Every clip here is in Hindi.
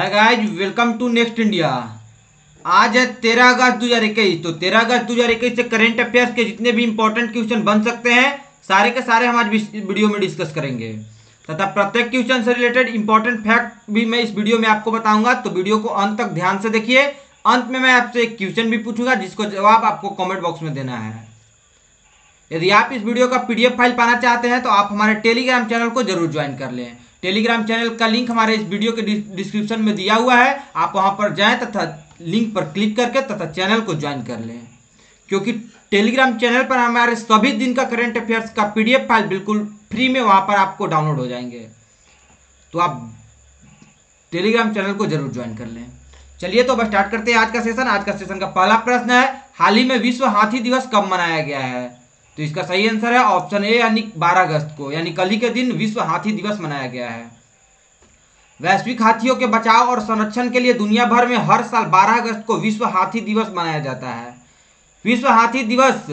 Hi guys, welcome to next India. आज है 13 अगस्त 2021। तो 13 अगस्त 2021 से करेंट अफेयर्स के जितने भी इंपॉर्टेंट क्वेश्चन बन सकते हैं सारे के सारे हम आज वीडियो में डिस्कस करेंगे तथा प्रत्येक क्वेश्चन से रिलेटेड इंपॉर्टेंट फैक्ट भी मैं इस वीडियो में आपको बताऊंगा। तो वीडियो को अंत तक ध्यान से देखिए। अंत में मैं आपसे एक क्वेश्चन भी पूछूंगा जिसको जवाब आपको कॉमेंट बॉक्स में देना है। यदि आप इस वीडियो का पीडीएफ फाइल पाना चाहते हैं तो आप हमारे टेलीग्राम चैनल को जरूर ज्वाइन कर लें। टेलीग्राम चैनल का लिंक हमारे इस वीडियो के डिस्क्रिप्शन में दिया हुआ है। आप वहां पर जाएं तथा लिंक पर क्लिक करके तथा चैनल को ज्वाइन कर लें, क्योंकि टेलीग्राम चैनल पर हमारे सभी दिन का करंट अफेयर्स का पीडीएफ फाइल बिल्कुल फ्री में वहां पर आपको डाउनलोड हो जाएंगे। तो आप टेलीग्राम चैनल को जरूर ज्वाइन कर लें। चलिए तो अब स्टार्ट करते हैं आज का सेशन। आज का सेशन का पहला प्रश्न है, हाल ही में विश्व हाथी दिवस कब मनाया गया है? तो इसका सही आंसर है ऑप्शन ए यानी 12 अगस्त को, यानी कल ही के दिन विश्व हाथी दिवस मनाया गया है। वैश्विक हाथियों के बचाव और संरक्षण के लिए दुनिया भर में हर साल 12 अगस्त को विश्व हाथी दिवस मनाया जाता है। विश्व हाथी दिवस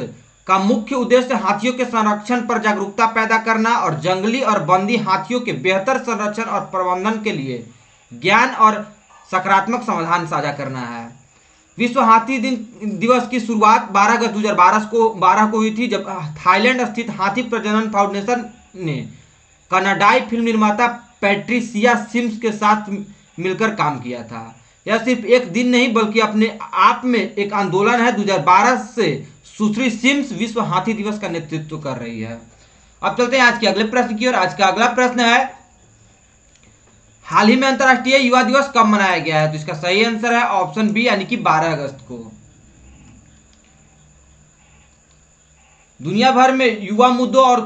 का मुख्य उद्देश्य हाथियों के संरक्षण पर जागरूकता पैदा करना और जंगली और बंदी हाथियों के बेहतर संरक्षण और प्रबंधन के लिए ज्ञान और सकारात्मक समाधान साझा करना है। विश्व हाथी दिवस की शुरुआत 12 अगस्त 2012 को हुई थी, जब थाईलैंड स्थित हाथी प्रजनन फाउंडेशन ने कनाडाई फिल्म निर्माता पैट्रिसिया सिम्स के साथ मिलकर काम किया था। यह सिर्फ एक दिन नहीं बल्कि अपने आप में एक आंदोलन है। 2012 से सुश्री सिम्स विश्व हाथी दिवस का नेतृत्व कर रही है। अब चलते हैं आज के अगले प्रश्न की ओर। आज का अगला प्रश्न है, हाल ही में अंतर्राष्ट्रीय युवा दिवस कब मनाया गया है? तो इसका सही आंसर है ऑप्शन बी यानी कि 12 अगस्त को। दुनिया भर में युवा मुद्दों और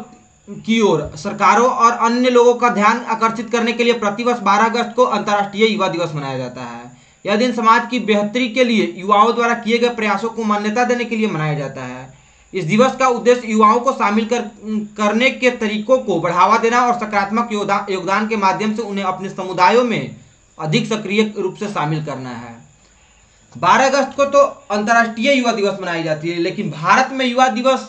की ओर सरकारों और अन्य लोगों का ध्यान आकर्षित करने के लिए प्रतिवर्ष 12 अगस्त को अंतर्राष्ट्रीय युवा दिवस मनाया जाता है। यह दिन समाज की बेहतरी के लिए युवाओं द्वारा किए गए प्रयासों को मान्यता देने के लिए मनाया जाता है। इस दिवस का उद्देश्य युवाओं को शामिल करने के तरीकों को बढ़ावा देना और सकारात्मक योगदान के माध्यम से उन्हें अपने समुदायों में अधिक सक्रिय रूप से शामिल करना है। 12 अगस्त को तो अंतर्राष्ट्रीय युवा दिवस मनाई जाती है, लेकिन भारत में युवा दिवस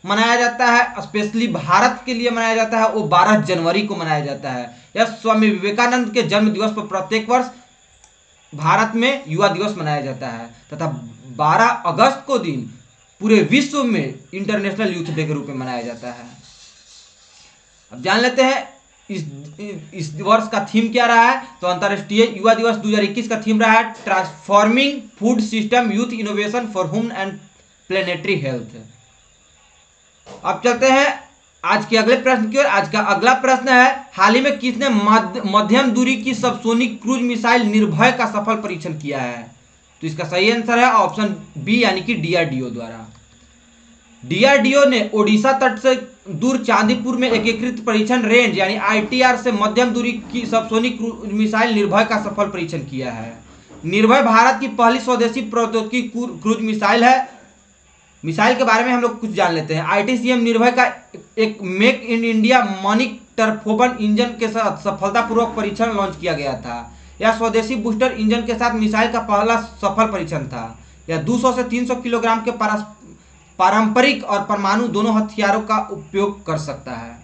मनाया जाता है, स्पेशली भारत के लिए मनाया जाता है, वो 12 जनवरी को मनाया जाता है। यह स्वामी विवेकानंद के जन्म दिवस पर प्रत्येक वर्ष भारत में युवा दिवस मनाया जाता है तथा 12 अगस्त को दिन पूरे विश्व में इंटरनेशनल यूथ डे के रूप में मनाया जाता है। अब जान लेते हैं इस वर्ष का थीम क्या रहा है। तो अंतर्राष्ट्रीय युवा दिवस 2021 का थीम रहा है transforming food system youth innovation for human and planetary health. अब चलते हैं आज के अगले प्रश्न की ओर। आज का अगला प्रश्न है, हाल ही में किसने मध्यम दूरी की सबसोनिक क्रूज मिसाइल निर्भय का सफल परीक्षण किया है? तो इसका सही आंसर है ऑप्शन बी यानी कि डीआरडीओ द्वारा। डीआरडीओ ने ओडिशा तट से दूर चांदीपुर में एकीकृत परीक्षण रेंज यानी आईटीआर से मध्यम दूरी की सबसोनिक क्रूज मिसाइल निर्भय का सफल परीक्षण किया है। निर्भय भारत की पहली स्वदेशी प्रौद्योगिकी क्रूज मिसाइल है। मिसाइल के बारे में हम लोग कुछ जान लेते हैं। आईटीसीएम निर्भय का एक make in India Manik turbofan engine के साथ सफलतापूर्वक परीक्षण लॉन्च किया गया था। यह स्वदेशी बूस्टर इंजन के साथ मिसाइल का पहला सफल परीक्षण था। यह 200 से 300 किलोग्राम के पारंपरिक और परमाणु दोनों हथियारों का उपयोग कर सकता है।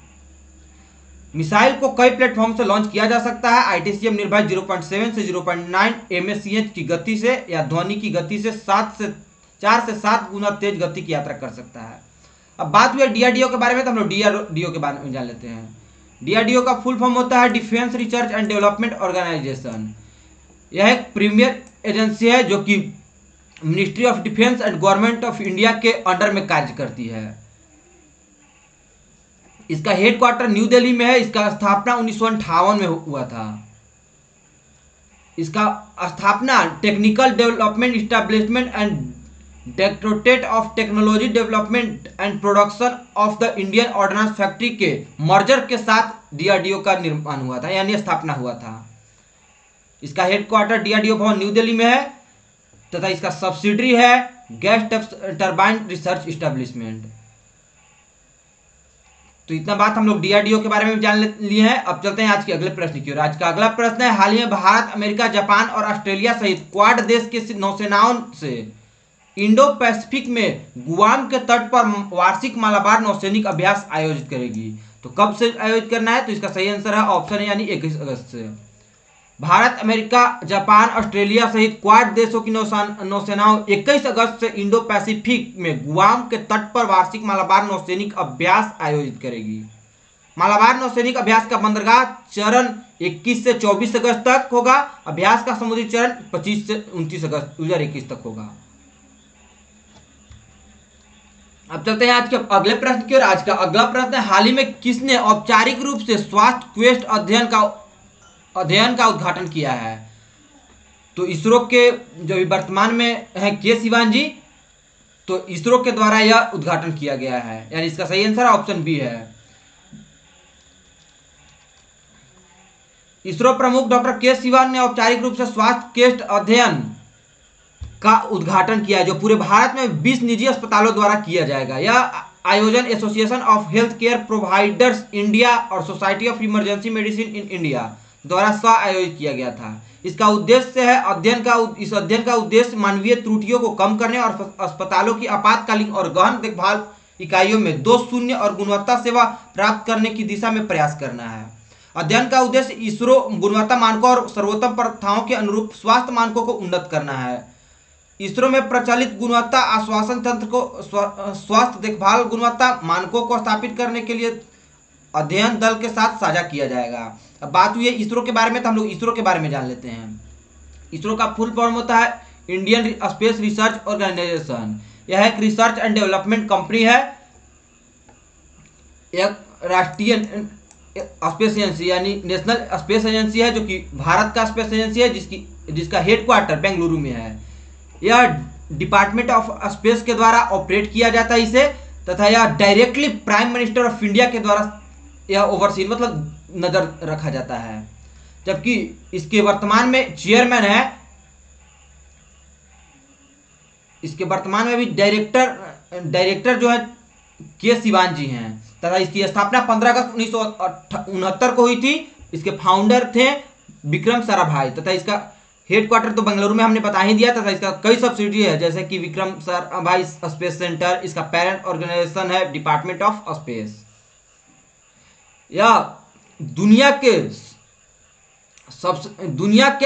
मिसाइल को कई प्लेटफॉर्म से लॉन्च किया जा सकता है। आईटीसीएम निर्भय 0.7 से 0.9 एमएससीएच की गति से या ध्वनि की गति से 4 से 7 गुना तेज गति की यात्रा कर सकता है। अब बात हुई डीआरडीओ के बारे में, तो हम लोग डीआरडीओ के बारे में जान लेते हैं। डीआरडीओ का फुल फॉर्म होता है defence research and development organisation. यह एक प्रीमियर एजेंसी है जो कि ministry of defence and government of India के अंडर में कार्य करती है। इसका हेडक्वार्टर न्यू दिल्ली में है। इसका स्थापना 1958 में हुआ था। इसका स्थापना technical development establishment and directorate of technology development and production of the Indian ordnance factory के मर्जर के साथ डीआरडीओ का निर्माण हुआ था, यानी स्थापना हुआ था। इसका हेडक्वार्टर डीआरडीओ भवन न्यू दिल्ली में है तथा इसका सब्सिडरी है गैस टरबाइन रिसर्च इस्टेब्लिशमेंट। तो इतना बात हम लोग डीआरडीओ के बारे में जान लिए हैं। अब चलते हैं आज के अगले प्रश्न की ओर। आज का अगला प्रश्न है, हाल ही में भारत, अमेरिका, जापान और ऑस्ट्रेलिया सहित क्वाड देश के नौसेनाओं से इंडो पैसिफिक में गुआम के तट पर वार्षिक मालाबार नौसैनिक अभ्यास आयोजित करेगी। तो कब से आयोजित करना है? तो इसका सही आंसर है ऑप्शन यानी 21 अगस्त से। भारत, अमेरिका, जापान, ऑस्ट्रेलिया सहित क्वाड देशों की नौसेनाओं 21 अगस्त से इंडो पैसिफिक में गुआम के तट पर वार्षिक मालाबार नौसैनिक अभ्यास आयोजित करेगी। मालाबार नौसैनिक अभ्यास का बंदरगाह चरण 21 से 24 अगस्त तक होगा। अभ्यास का समुद्री चरण 25 से 29 अगस्त 2021 तक होगा। अब चलते हैं आज के अगले प्रश्न की ओर। आज का अगला प्रश्न है, हाल ही में किसने औपचारिक रूप से स्वास्थ्य क्वेस्ट अध्ययन का उद्घाटन किया है? तो इसरो के जो वर्तमान में है के सिवान जी, तो इसरो के द्वारा यह उद्घाटन किया गया है, यानी इसका सही आंसर ऑप्शन बी है। इसरो प्रमुख डॉक्टर के सिवान ने औपचारिक रूप से स्वास्थ्य क्वेस्ट अध्ययन का उद्घाटन किया है, जो पूरे भारत में 20 निजी अस्पतालों द्वारा किया जाएगा। यह आयोजन Association of Health Care Providers India और Society of Emergency Medicine in India द्वारा सह आयोजित किया गया था। इसका उद्देश्य है इस अध्ययन का उद्देश्य मानवीय त्रुटियों को कम करने और अस्पतालों की आपातकालीन और गहन देखभाल इकाइयों में दोष शून्य और गुणवत्ता सेवा प्राप्त करने की दिशा में प्रयास करना है। अध्ययन का उद्देश्य इसरो गुणवत्ता मानकों और सर्वोत्तम प्रथाओं के अनुरूप स्वास्थ्य मानकों को उन्नत करना है। इसरो में प्रचलित गुणवत्ता आश्वासन तंत्र को स्वास्थ्य देखभाल गुणवत्ता मानकों को स्थापित करने के लिए अध्ययन दल के साथ साझा किया जाएगा। अब बात हुई है इसरो के बारे में, तो हम लोग इसरो के बारे में जान लेते हैं। इसरो का फुल फॉर्म होता है इंडियन स्पेस रिसर्च ऑर्गेनाइजेशन। यह एक रिसर्च एंड डेवलपमेंट कंपनी है, एक राष्ट्रीय स्पेस एजेंसी यानी नेशनल स्पेस एजेंसी है, जो कि भारत का स्पेस एजेंसी है, जिसका हेडक्वार्टर बेंगलुरु में है। यह डिपार्टमेंट ऑफ स्पेस के द्वारा ऑपरेट किया जाता है इसे, तथा यह directly prime minister of India के द्वारा यह ओवरसीन मतलब नजर रखा जाता है। जबकि इसके वर्तमान में चेयरमैन है, इसके वर्तमान में भी डायरेक्टर जो है के सिवान जी हैं, तथा इसकी स्थापना 15 अगस्त 1969 को हुई थी। इसके फाउंडर थे विक्रम साराभाई, तथा इसका हेडक्वार्टर तो बेंगलुरु में हमने बता ही दिया, तथा इसका कई सब्सिडियरी है, जैसे कि विक्रम साराभाई स्पेस सेंटर। इसका पेरेंट ऑर्गेनाइजेशन है डिपार्टमेंट ऑफ स्पेस। यह दुनिया के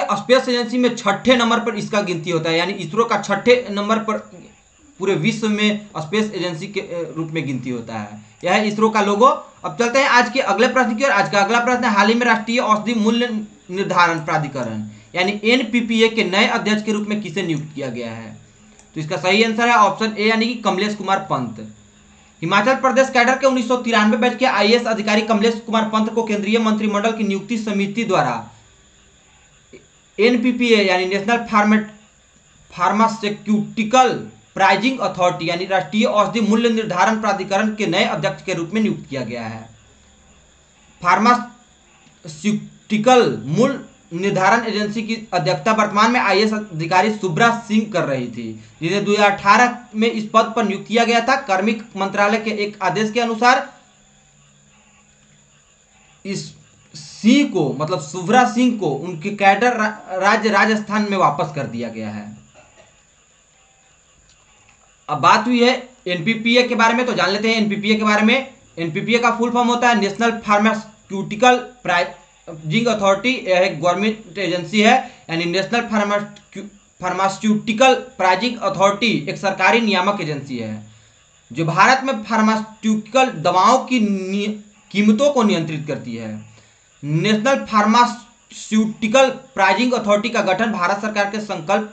स्पेस एजेंसी में 6ठे नंबर पर इसका गिनती होता है, यानी इसरो का 6ठे नंबर पर पूरे विश्व में स्पेस एजेंसी के रूप में गिनती होता है। यह है इसरो का लोगो। अब चलते हैं आज के अगले प्रश्न की ओर। आज का अगला प्रश्न है, हाल ही में राष्ट्रीय औषधि मूल्य निर्धारण प्राधिकरण यानी एनपीपीए के नए अध्यक्ष के रूप में किसे नियुक्त किया गया है? तो इसका सही आंसर है ऑप्शन ए, यानी कि कमलेश कुमार पंत। हिमाचल प्रदेश कैडर के 1993 बैच के आईएएस अधिकारी कमलेश कुमार पंत को केंद्रीय मंत्रिमंडल की नियुक्ति समिति द्वारा एनपीपीए यानी नेशनल फार्मास्यूटिकल प्राइजिंग अथॉरिटी यानी राष्ट्रीय औषधि मूल्य निर्धारण प्राधिकरण के नए अध्यक्ष के रूप में नियुक्त किया गया है। फार्मास्यूटिकल मूल्य निर्धारण एजेंसी की अध्यक्षता वर्तमान में आईएएस अधिकारी सुब्रा सिंह कर रही थी, जिन्हें 2018 में इस पद पर नियुक्त किया गया था। कार्मिक मंत्रालय के एक आदेश के अनुसार इस सिंह को मतलब सुब्रा सिंह को उनके कैडर राज्य राजस्थान में वापस कर दिया गया है। अब बात हुई है एनपीपीए के बारे में, तो जान लेते हैं एनपीपीए के बारे में। एनपीपीए का फुल फॉर्म होता है नेशनल फार्मास्यूटिकल प्राइजिंग अथॉरिटी। यह एक गवर्नमेंट एजेंसी है, यानी नेशनल फार्मास्यूटिकल प्राइजिंग अथॉरिटी एक सरकारी नियामक एजेंसी है, जो भारत में फार्मास्यूटिकल दवाओं की कीमतों को नियंत्रित करती है। नेशनल फार्मास्यूटिकल प्राइजिंग अथॉरिटी का गठन भारत सरकार के संकल्प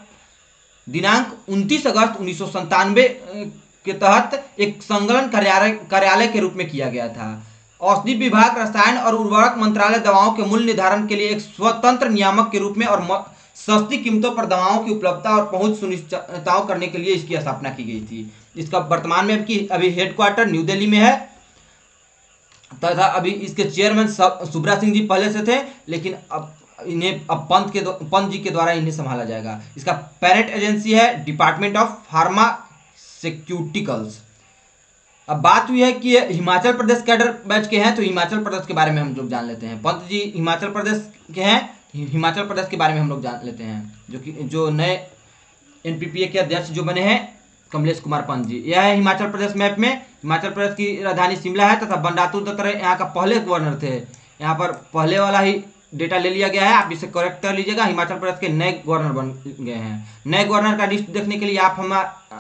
दिनांक 29 अगस्त 1997 के तहत एक संकलन कार्यालय के रूप में किया गया था। औषधि विभाग, रसायन और उर्वरक मंत्रालय दवाओं के मूल्य निर्धारण के लिए एक स्वतंत्र नियामक के रूप में और सस्ती कीमतों पर दवाओं की उपलब्धता और पहुंच सुनिश्चित करने के लिए इसकी स्थापना की गई थी। इसका वर्तमान में अभी हेडक्वार्टर न्यू दिल्ली में है, तथा अभी इसके चेयरमैन सुब्रा सिंह जी पहले से थे, लेकिन अब पंत जी के द्वारा इन्हें संभाला जाएगा। इसका पेरेंट एजेंसी है डिपार्टमेंट ऑफ फार्मास्यूटिकल्स। अब बात हुई है कि ये हिमाचल प्रदेश कैडर बैच के हैं, तो हिमाचल प्रदेश के बारे में हम लोग जान लेते हैं। पंत जी हिमाचल प्रदेश के हैं, हिमाचल प्रदेश के बारे में हम लोग जान लेते हैं। जो नए एनपीपीए के अध्यक्ष जो बने हैं कमलेश कुमार पंत जी। यह है हिमाचल प्रदेश मैप में। हिमाचल प्रदेश की राजधानी शिमला है, तथा बंडारू दत्तात्रेय यहाँ का पहले गवर्नर थे। यहाँ पर पहले वाला ही डेटा ले लिया गया है, आप इसे करेक्ट कर लीजिएगा। हिमाचल प्रदेश के नए गवर्नर बन गए हैं। नए गवर्नर का लिस्ट देखने के लिए आप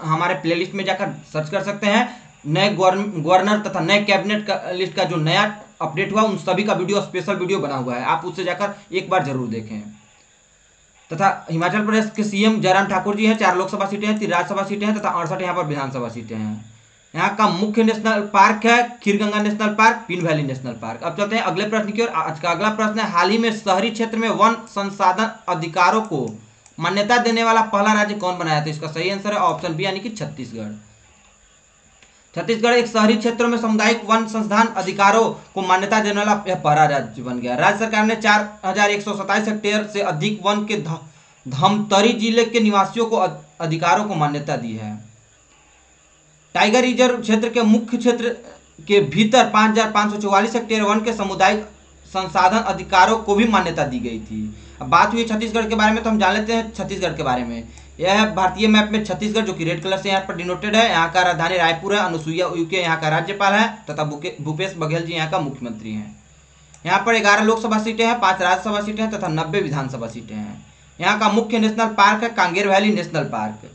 हमारे प्लेलिस्ट में जाकर सर्च कर सकते हैं। नए गवर्नर तथा नए कैबिनेट का लिस्ट का जो नया अपडेट हुआ, उन सभी का वीडियो, स्पेशल वीडियो बना हुआ है, आप उससे जाकर एक बार जरूर देखें। तथा हिमाचल प्रदेश के सीएम जयराम ठाकुर जी हैं। 4 लोकसभा सीटें हैं, 3 राज्यसभा सीटें हैं तथा 68 यहाँ पर विधानसभा सीटें हैं। यहाँ का मुख्य नेशनल पार्क है Kheerganga national park, pin valley national park. अब चलते हैं अगले प्रश्न की ओर। आज का अगला प्रश्न है, हाल ही में शहरी क्षेत्र में वन संसाधन अधिकारों को मान्यता देने वाला पहला राज्य कौन बनाया था? इसका सही आंसर है ऑप्शन बी यानी कि छत्तीसगढ़। छत्तीसगढ़ एक शहरी क्षेत्रों में सामुदायिक वन संस्थान अधिकारों को मान्यता देने वाला पहला राज्य बन गया। राज्य सरकार ने 4127 हेक्टेयर से अधिक वन के धमतरी जिले के निवासियों को अधिकारों को मान्यता दी है। टाइगर रिजर्व क्षेत्र के मुख्य क्षेत्र के भीतर 5544 हेक्टेयर वन के सामुदायिक संसाधन अधिकारों को भी मान्यता दी गई थी। अब बात हुई छत्तीसगढ़ के बारे में, तो हम जान लेते हैं छत्तीसगढ़ के बारे में। यह है भारतीय मैप में छत्तीसगढ़, जो कि रेड कलर से यहाँ पर डिनोटेड है। यहाँ का राजधानी रायपुर है। अनुसुईया उइके यहाँ का राज्यपाल है तथा भूपेश बघेल जी यहाँ का मुख्यमंत्री हैं। यहाँ पर 11 लोकसभा सीटें हैं, 5 राज्यसभा सीटें हैं तथा 90 विधानसभा सीटें हैं। यहाँ का मुख्य नेशनल पार्क है कांगेर वैली नेशनल पार्क।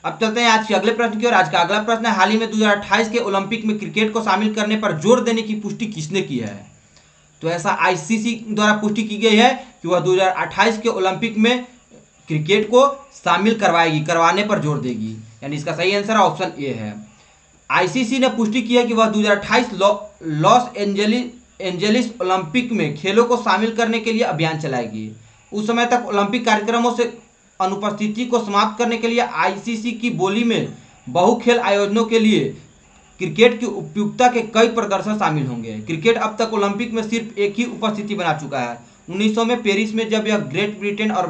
अब चलते हैं आज के अगले प्रश्न की ओर। आज का अगला प्रश्न है, हाल ही में 2028 के ओलंपिक में क्रिकेट को शामिल करने पर जोर देने की पुष्टि किसने की है? तो ऐसा आईसीसी द्वारा पुष्टि की गई है कि वह 2028 के ओलंपिक में क्रिकेट को शामिल करवाने पर जोर देगी, यानी इसका सही आंसर ऑप्शन ए है। आईसीसी ने पुष्टि की है कि वह 2028 लॉस एंजेलिस ओलंपिक में खेलों को शामिल करने के लिए अभियान चलाएगी। उस समय तक ओलंपिक कार्यक्रमों से अनुपस्थिति को समाप्त करने के लिए आईसीसी की बोली में बहुखेल आयोजनों के लिए क्रिकेट की उपयुक्तता के कई प्रदर्शन शामिल होंगे। क्रिकेट अब तक ओलंपिक में सिर्फ एक ही उपस्थिति बना चुका है, 1900 में पेरिस में, जब यह ग्रेट ब्रिटेन और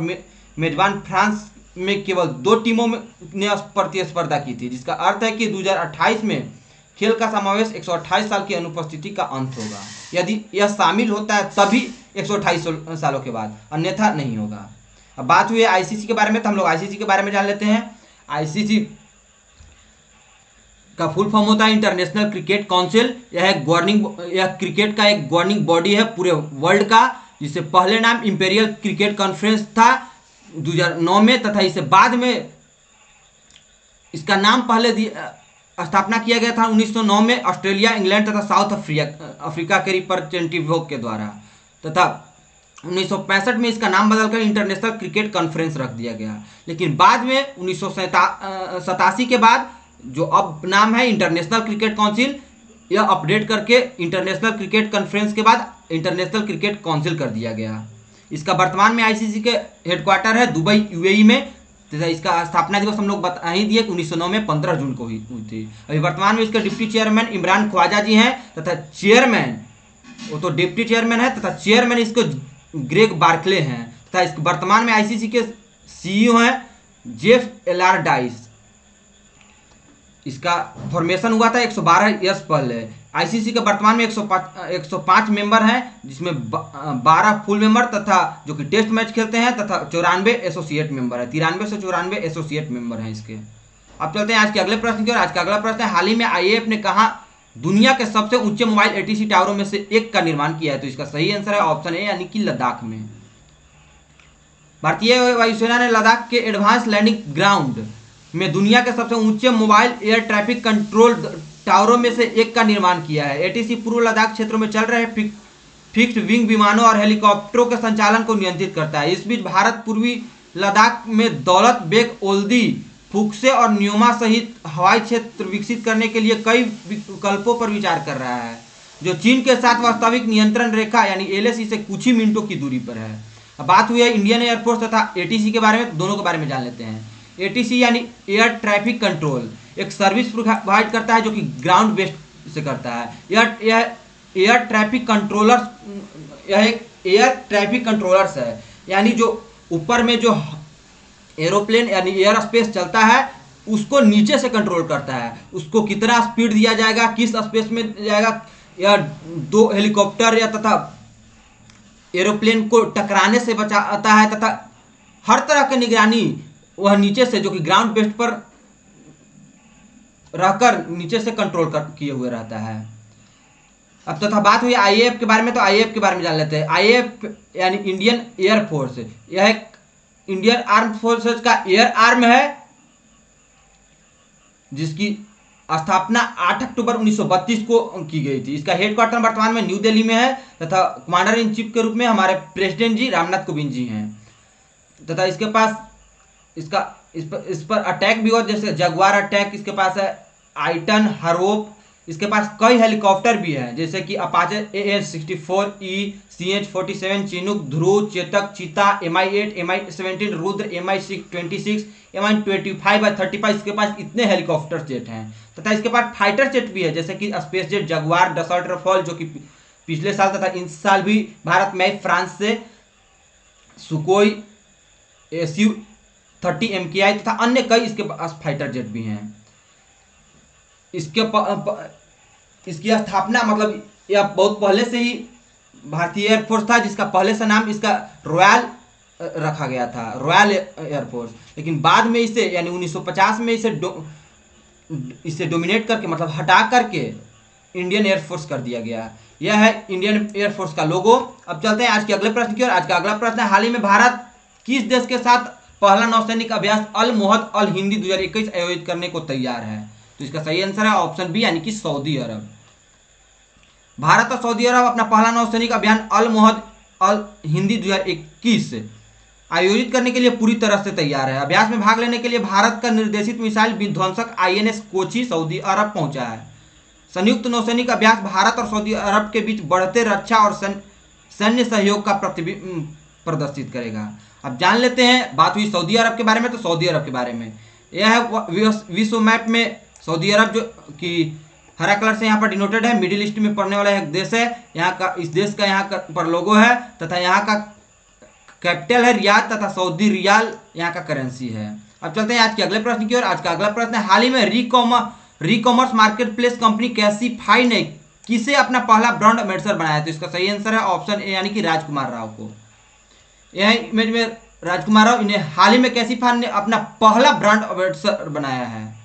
मेजबान फ्रांस में केवल 2 टीमों ने प्रतिस्पर्धा की थी, जिसका अर्थ है कि 2028 में खेल का समावेश 128 साल की अनुपस्थिति का अंत होगा। यदि यह शामिल होता है तभी 128 सालों के बाद, अन्यथा नहीं होगा। अब बात हुई है आईसीसी के बारे में, तो हम लोग आईसीसी के बारे में जान लेते हैं। आईसीसी का फुल फॉर्म होता है इंटरनेशनल क्रिकेट काउंसिल। यह क्रिकेट का एक गवर्निंग बॉडी है पूरे वर्ल्ड का, जिसे पहले नाम इंपीरियल क्रिकेट कॉन्फ्रेंस था 2009 में, तथा इसे बाद में इसका नाम पहले स्थापना किया गया था 1909 में ऑस्ट्रेलिया, इंग्लैंड तथा साउथ अफ्रीका के रिप्रेजेंटेटिव के द्वारा, तथा 1965 में इसका नाम बदलकर इंटरनेशनल क्रिकेट कॉन्फ्रेंस रख दिया गया। लेकिन बाद में 1987 के बाद जो अब नाम है इंटरनेशनल क्रिकेट काउंसिल, यह अपडेट करके इंटरनेशनल क्रिकेट कॉन्फ्रेंस के बाद इंटरनेशनल क्रिकेट काउंसिल कर दिया गया। इसका वर्तमान में आईसीसी के हेडक्वार्टर है दुबई यूएई में, तथा इसका स्थापना दिवस हम लोग बता ही दिए कि 1909 में 15 जून को हुई थी। अभी वर्तमान में इसके डिप्टी चेयरमैन इमरान ख्वाजा जी हैं तथा चेयरमैन, वो तो डिप्टी चेयरमैन है, तथा चेयरमैन इसको ग्रेग बार्कले हैं, तथा इस वर्तमान में आईसीसी के सीईओ हैं जेफ एलारडाइस। इसका फॉर्मेशन हुआ था 112 ईयर्स पहले। आईसीसी के वर्तमान में 105 मेंबर हैं, जिसमें 12 फुल मेंबर तथा जो कि टेस्ट मैच खेलते हैं, तथा 94 एसोसिएट मेंबर है। 93 से 94 एसोसिएट मेंबर हैं इसके। अब चलते हैं आज के अगले प्रश्न की ओर। आज का अगला प्रश्न है, हाल ही में आईएएफ ने कहा दुनिया के सबसे ऊंचे मोबाइल एटीसी टावरों में से एक का निर्माण किया है? तो इसका सही आंसर है ऑप्शन ए यानी कि लद्दाख में। भारतीय वायुसेना ने लद्दाख के एडवांस लैंडिंग ग्राउंड में दुनिया के सबसे ऊंचे मोबाइल एयर ट्रैफिक कंट्रोल टावरों में से एक का निर्माण किया है। एटीसी पूर्व लद्दाख क्षेत्रों में चल रहे फिक्स्ड विंग विमानों और हेलीकॉप्टरों के संचालन को नियंत्रित करता है। इस बीच भारत पूर्वी लद्दाख में दौलत बेग ओल्दी, फुक्से और न्योमा सहित हवाई क्षेत्र विकसित करने के लिए कई विकल्पों पर विचार कर रहा है, जो चीन के साथ वास्तविक नियंत्रण रेखा यानी एलएसी से कुछ ही मिनटों की दूरी पर है। अब बात हुई है इंडियन एयरफोर्स तथा एटीसी के बारे में, दोनों के बारे में जान लेते हैं। एटीसी यानी एयर ट्रैफिक कंट्रोल एक सर्विस प्रोवाइड करता है जो कि ग्राउंड बेस्ड से करता है। यह एयर ट्रैफिक कंट्रोलर्स है, यानी जो ऊपर में जो एरोप्लेन यानी एयर स्पेस चलता है उसको नीचे से कंट्रोल करता है। उसको कितना स्पीड दिया जाएगा, किस स्पेस में जाएगा, या 2 हेलीकॉप्टर या तथा एरोप्लेन को टकराने से बचाता है, तथा हर तरह की निगरानी वह नीचे से, जो कि ग्राउंड बेस्ड पर रहकर नीचे से कंट्रोल किए हुए रहता है। अब तथा बात हुई आईएएफ के बारे में, तो आईएएफ के बारे में जान लेते हैं। आईएएफ यानी इंडियन एयर फोर्स, यह एक इंडियन आर्म फोर्सेज का एयर आर्म है जिसकी स्थापना 8 अक्टूबर 1932 को की गई थी। इसका हेडक्वार्टर वर्तमान में न्यू दिल्ली में है तथा कमांडर इन चीफ के रूप में हमारे प्रेसिडेंट जी रामनाथ कोविंद जी हैं। तथा इसके पास इस पर अटैक भी हुआ, जैसे जगुआर अटैक इसके पास है, आइटन, हरोप, इसके पास कई हेलीकॉप्टर भी हैं जैसे कि अपाचे AH-64E, CH-47, चिनूक, ध्रुव, चेतक, चीता, Mi-8, Mi-17, Rudra, Mi-26, Mi-25 और 35। इसके पास इतने हेलीकॉप्टर जेट हैं। तथा इसके पास फाइटर जेट भी है जैसे कि space jet Jaguar, Dassault Rafale, जो कि पिछले साल तथा इस साल भी भारत में फ्रांस से, सुकोई Su-30 MKI तथा अन्य कई इसके पास फाइटर जेट भी हैं। इसकी स्थापना मतलब यह बहुत पहले से ही भारतीय एयरफोर्स था, जिसका पहले से नाम इसका रॉयल रखा गया था, रॉयल एयरफोर्स। लेकिन बाद में इसे यानी 1950 में इसे डोमिनेट करके मतलब हटा करके इंडियन एयरफोर्स कर दिया गया। यह है इंडियन एयरफोर्स का लोगो। अब चलते हैं आज के अगले प्रश्न की ओर। आज का अगला प्रश्न है, हाल ही में भारत किस देश के साथ पहला नौसैनिक अभ्यास अल मोहद अल हिंदी 2021 आयोजित करने को तैयार है? तो इसका सही आंसर है ऑप्शन बी यानी कि सऊदी अरब। भारत और सऊदी अरब अपना पहला नौसैनिक अभियान अल मोहद अल हिंदी 2021 आयोजित करने के लिए पूरी तरह से तैयार है। अभ्यास में भाग लेने के लिए भारत का निर्देशित मिसाइल विध्वंसक INS कोची सऊदी अरब पहुंचा है। संयुक्त नौसैनिक अभ्यास भारत और सऊदी अरब के बीच बढ़ते रक्षा और सैन्य सहयोग का प्रदर्शित करेगा। अब जान लेते हैं, बात हुई सऊदी अरब के बारे में, तो सऊदी अरब के बारे में यह है विश्व मैप में सऊदी अरब जो कि हरा कलर से यहाँ पर डिनोटेड है, मिडिल ईस्ट में पड़ने वाला एक देश है। यहाँ का इस देश का यहाँ पर लोगो है तथा यहाँ का कैपिटल है रियाद तथा सऊदी रियाल यहाँ का करेंसी है। अब चलते हैं आज के अगले प्रश्न की ओर। आज का अगला प्रश्न है, हाल ही में री कॉमर्स मार्केट प्लेस कंपनी कैसीफाई ने किसे अपना पहला ब्रांड एम्बेसडर बनाया? तो इसका सही आंसर है ऑप्शन ए यानी कि राजकुमार राव को। यह इमेज में राजकुमार राव, इन्हें हाल ही में कैसीफाई ने अपना पहला ब्रांड एम्बेसडर बनाया है।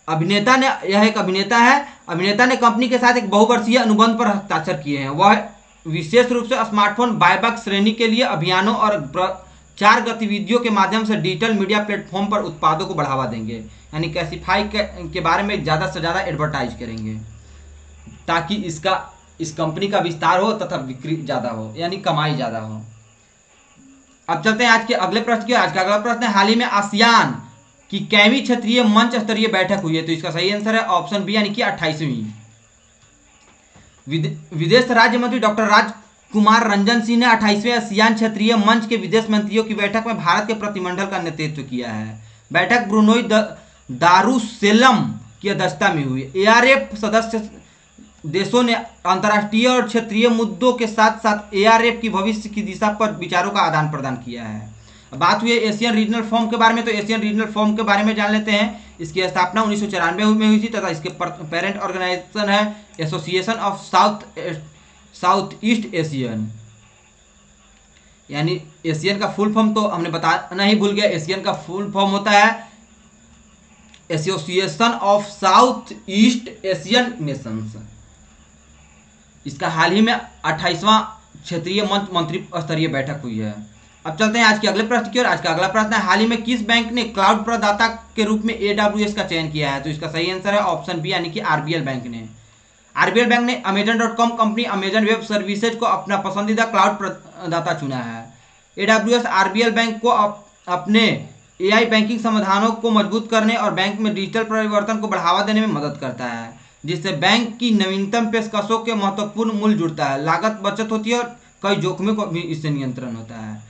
अभिनेता ने, यह एक अभिनेता है, अभिनेता ने कंपनी के साथ एक बहुवर्षीय अनुबंध पर हस्ताक्षर किए हैं। वह विशेष रूप से स्मार्टफोन बायबैक श्रेणी के लिए अभियानों और प्रचार गतिविधियों के माध्यम से डिजिटल मीडिया प्लेटफॉर्म पर उत्पादों को बढ़ावा देंगे, यानी कैसीफाई के बारे में ज़्यादा से ज़्यादा एडवर्टाइज करेंगे ताकि इस कंपनी का विस्तार हो तथा बिक्री ज़्यादा हो, यानी कमाई ज़्यादा हो। अब चलते हैं आज के अगले प्रश्न की। आज का अगला प्रश्न है, हाल ही में आसियान की कैवी क्षेत्रीय मंच स्तरीय बैठक हुई है? तो इसका सही आंसर है ऑप्शन बी यानी कि 28वीं। विदेश राज्य मंत्री डॉक्टर राजकुमार रंजन सिंह ने 28वें आसियान क्षेत्रीय मंच के विदेश मंत्रियों की बैठक में भारत के प्रतिनिधिमंडल का नेतृत्व किया है। बैठक ब्रुनोई दारुसैलम की अध्यक्षता में हुई। ARF सदस्य देशों ने अंतर्राष्ट्रीय और क्षेत्रीय मुद्दों के साथ साथ ARF की भविष्य की दिशा पर विचारों का आदान प्रदान किया है। बात हुई एशियन रीजनल फोरम के बारे में, तो एशियन रीजनल फोरम के बारे में जान लेते हैं। इसकी स्थापना 1994 में हुई थी तथा इसके पेरेंट ऑर्गेनाइजेशन है association of south east Asian, यानी एशियन का फुल फॉर्म तो हमने बताना ही भूल गया। एशियन का फुल फॉर्म होता है association of south east Asian Nations. इसका हाल ही में 28वां क्षेत्रीय मंत्री स्तरीय बैठक हुई है। अब चलते हैं आज के अगले प्रश्न की ओर। आज का अगला प्रश्न है, हाल ही में किस बैंक ने क्लाउड प्रदाता के रूप में AWS का चयन किया है? तो इसका सही आंसर है ऑप्शन बी यानी कि RBL बैंक ने। RBL बैंक ने Amazon.com company Amazon web services को अपना पसंदीदा क्लाउड प्रदाता चुना है। AWS RBL बैंक को अपने AI बैंकिंग समाधानों को मजबूत करने और बैंक में डिजिटल परिवर्तन को बढ़ावा देने में मदद करता है, जिससे बैंक की नवीनतम पेशकशों के महत्वपूर्ण मूल्य जुड़ता है, लागत बचत होती है और कई जोखिमों को भी इससे नियंत्रण होता है।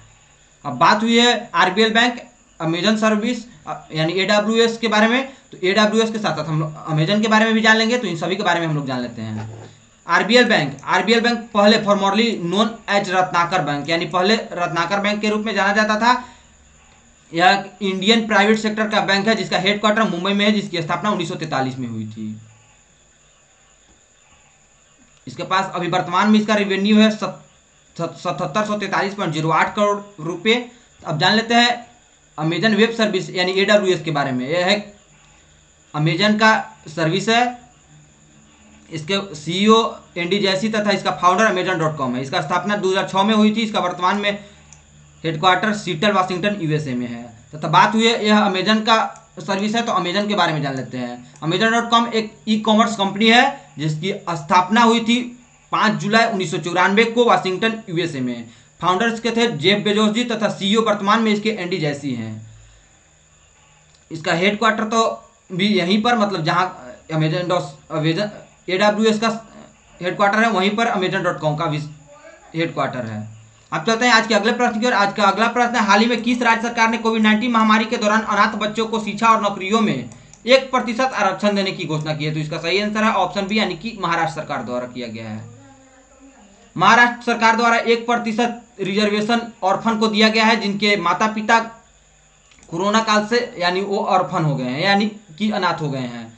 अब बात हुई है RBL बैंक अमेजन सर्विस यानी AWS के बारे में, तो AWS के साथ साथ हम लोग अमेजन के बारे में भी जान लेंगे, तो इन सभी के बारे में हम लोग जान लेते हैं। RBL बैंक पहले formerly known as Ratnakar bank, यानी पहले रत्नाकर बैंक के रूप में जाना जाता था। यह इंडियन प्राइवेट सेक्टर का बैंक है जिसका हेडक्वार्टर मुंबई में है, जिसकी स्थापना 1943 में हुई थी। इसके पास अभी वर्तमान में इसका रेवेन्यू है 7743.08 करोड़ रुपए। अब जान लेते हैं अमेजन वेब सर्विस यानी AWS के बारे में। यह है अमेजन का सर्विस है। इसके सीईओ एंडी जैसी तथा इसका फाउंडर अमेजन.com है। इसका स्थापना 2006 में हुई थी। इसका वर्तमान में हेडक्वार्टर सीटल वाशिंगटन यूएसए में है। तथा बात हुई है यह अमेजन का सर्विस है तो अमेजन के बारे में जान लेते हैं। अमेजन.com एक ई कॉमर्स कंपनी है जिसकी स्थापना हुई थी 5 जुलाई 1994 को वाशिंगटन यूएसए में। फाउंडर्स के थे जेफ बेजोस जी तथा सीईओ वर्तमान में इसके एंडी जैसी हैं। इसका हेडक्वार्टर तो भी यहीं पर, मतलब जहां अमेजन AWS का हेडक्वार्टर है वहीं पर अमेजन.com का भी हेडक्वार्टर है। अब चलते हैं आज के अगले प्रश्न की ओर। आज का अगला प्रश्न है, हाल ही में किस राज्य सरकार ने कोविड-19 महामारी के दौरान अनाथ बच्चों को शिक्षा और नौकरियों में 1% आरक्षण देने की घोषणा की है? तो इसका सही आंसर है ऑप्शन बी, यानी कि महाराष्ट्र सरकार द्वारा किया गया है। महाराष्ट्र सरकार द्वारा 1% रिजर्वेशन ऑर्फन को दिया गया है जिनके माता पिता कोरोना काल से यानी वो ऑर्फन हो गए हैं, यानी कि अनाथ हो गए हैं,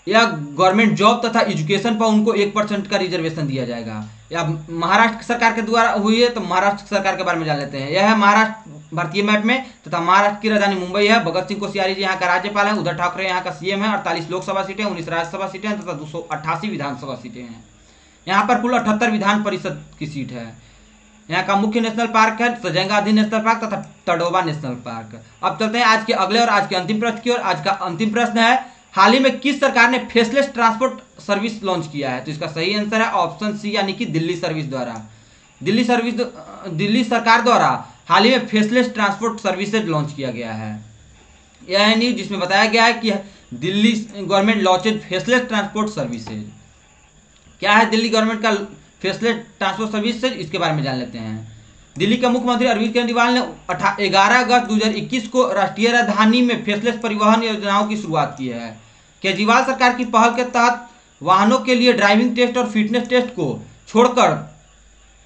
या गवर्नमेंट जॉब तथा एजुकेशन पर उनको 1% का रिजर्वेशन दिया जाएगा। या महाराष्ट्र सरकार के द्वारा हुई है तो महाराष्ट्र सरकार के बारे में जान लेते हैं। यह है महाराष्ट्र भारतीय मैप में तथा महाराष्ट्र की राजधानी मुंबई है। भगत सिंह कोश्यारी जी यहाँ का राज्यपाल है। उद्धव ठाकरे यहाँ का सीएम है। 48 लोकसभा सीटें, 19 राज्यसभा सीटें तथा 288 विधानसभा सीटें हैं। यहाँ पर कुल 78 विधान परिषद की सीट है। यहाँ का मुख्य नेशनल पार्क है सजय गांधी नेशनल पार्क तथा तडोबा नेशनल पार्क। अब चलते हैं आज के अगले और आज के अंतिम प्रश्न की ओर। आज का अंतिम प्रश्न है, हाल ही में किस सरकार ने फेसलेस ट्रांसपोर्ट सर्विस लॉन्च किया है? तो इसका सही आंसर है ऑप्शन सी, यानी कि दिल्ली सर्विस द्वारा। दिल्ली सरकार द्वारा हाल ही में फेसलेस ट्रांसपोर्ट सर्विसेज लॉन्च किया गया है। यह है न्यूज जिसमें बताया गया है कि Delhi government launched faceless transport services. क्या है दिल्ली गवर्नमेंट का फेसलेस ट्रांसपोर्ट सर्विसेज, इसके बारे में जान लेते हैं। दिल्ली के मुख्यमंत्री अरविंद केजरीवाल ने 11 अगस्त 2021 को राष्ट्रीय राजधानी में फेसलेस परिवहन योजनाओं की शुरुआत की है। केजरीवाल सरकार की पहल के तहत वाहनों के लिए ड्राइविंग टेस्ट और फिटनेस टेस्ट को छोड़कर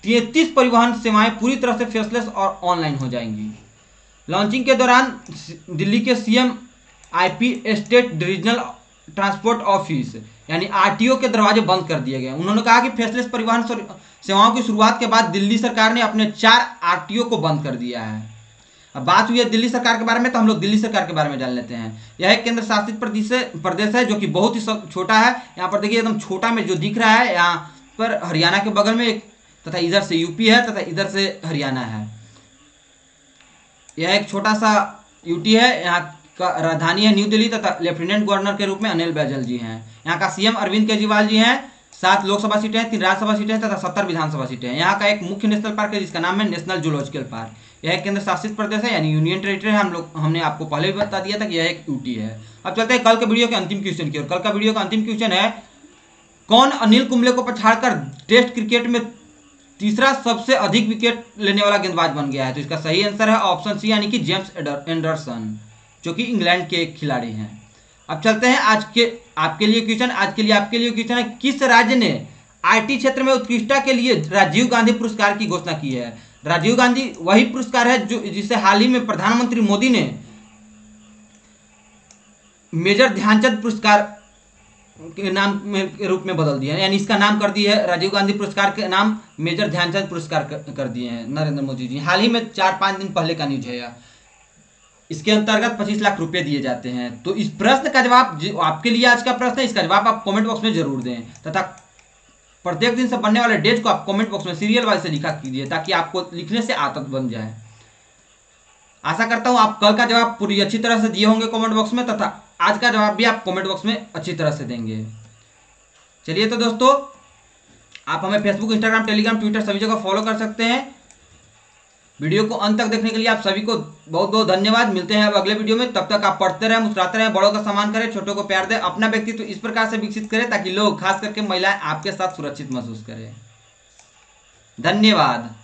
33 परिवहन सेवाएं पूरी तरह से फेसलेस और ऑनलाइन हो जाएंगी। लॉन्चिंग के दौरान दिल्ली के CM IP state divisional transport office यानी आरटीओ के दरवाजे बंद कर दिए गए। उन्होंने कहा कि फेसलेस परिवहन सेवाओं की शुरुआत के बाद दिल्ली सरकार ने अपने 4 आरटीओ को बंद कर दिया है। अब बात हुई है दिल्ली सरकार के बारे में तो हम लोग दिल्ली सरकार के बारे में जान लेते हैं। यह एक केंद्र शासित प्रदेश है जो कि बहुत ही छोटा है। यहाँ पर देखिए एकदम छोटा में जो दिख रहा है, यहाँ पर हरियाणा के बगल में एक तथा इधर से यूपी है तथा इधर से हरियाणा है। यह एक छोटा सा यूटी है। यहाँ का राजधानी है न्यू दिल्ली तथा लेफ्टिनेंट गवर्नर के रूप में अनिल बैजल जी हैं। यहाँ का सीएम अरविंद केजरीवाल जी हैं। 7 लोकसभा सीटें हैं, 3 राज्यसभा सीटें तथा 70 विधानसभा सीटें हैं। यहाँ का एक मुख्य नेशनल पार्क है जिसका नाम है नेशनल जूलॉजिकल पार्क। यह एक केंद्र शासित प्रदेश है यानी यूनियन टेरिटरी है। हमने आपको पहले भी बता दिया था कि यह एक यूटी है। अब चलते हैं कल के वीडियो के अंतिम क्वेश्चन की ओर। कल का वीडियो का अंतिम क्वेश्चन है, कौन अनिल कुंबले को पछाड़कर टेस्ट क्रिकेट में तीसरा सबसे अधिक विकेट लेने वाला गेंदबाज बन गया है? तो इसका सही आंसर है ऑप्शन सी, यानी कि जेम्स एंडरसन, जो कि इंग्लैंड के एक खिलाड़ी हैं। अब चलते हैं आज के आपके लिए क्वेश्चन। आज के लिए आपके लिए क्वेश्चन है, किस राज्य ने आईटी क्षेत्र में उत्कृष्टता के लिए राजीव गांधी पुरस्कार की घोषणा की है? राजीव गांधी वही पुरस्कार है जो जिसे हाल ही में प्रधानमंत्री मोदी ने मेजर ध्यानचंद पुरस्कार के नाम के रूप में बदल दिया है, यानी इसका नाम कर दिया है राजीव गांधी पुरस्कार के नाम मेजर ध्यानचंद पुरस्कार कर दिए हैं नरेंद्र मोदी जी। हाल ही में 4-5 दिन पहले का न्यूज है। इसके अंतर्गत 25 लाख रुपए दिए जाते हैं। तो इस प्रश्न का जवाब जो आपके लिए आज का प्रश्न है, इसका जवाब आप कमेंट बॉक्स में जरूर दें तथा प्रत्येक दिन से बनने वाले डेज को आप कमेंट बॉक्स में सीरियल वाइज से लिखा कीजिए ताकि आपको लिखने से आदत बन जाए। आशा करता हूं आप कल का जवाब पूरी अच्छी तरह से दिए होंगे कमेंट बॉक्स में तथा आज का जवाब भी आप कमेंट बॉक्स में अच्छी तरह से देंगे। चलिए तो दोस्तों, आप हमें फेसबुक, इंस्टाग्राम, टेलीग्राम, ट्विटर सभी जगह फॉलो कर सकते हैं। वीडियो को अंत तक देखने के लिए आप सभी को बहुत बहुत धन्यवाद। मिलते हैं अब अगले वीडियो में। तब तक आप पढ़ते रहें, मुस्कुराते रहें, बड़ों का सम्मान करें, छोटों को प्यार दें, अपना व्यक्तित्व इस प्रकार से विकसित करें ताकि लोग, खास करके महिलाएं, आपके साथ सुरक्षित महसूस करें। धन्यवाद।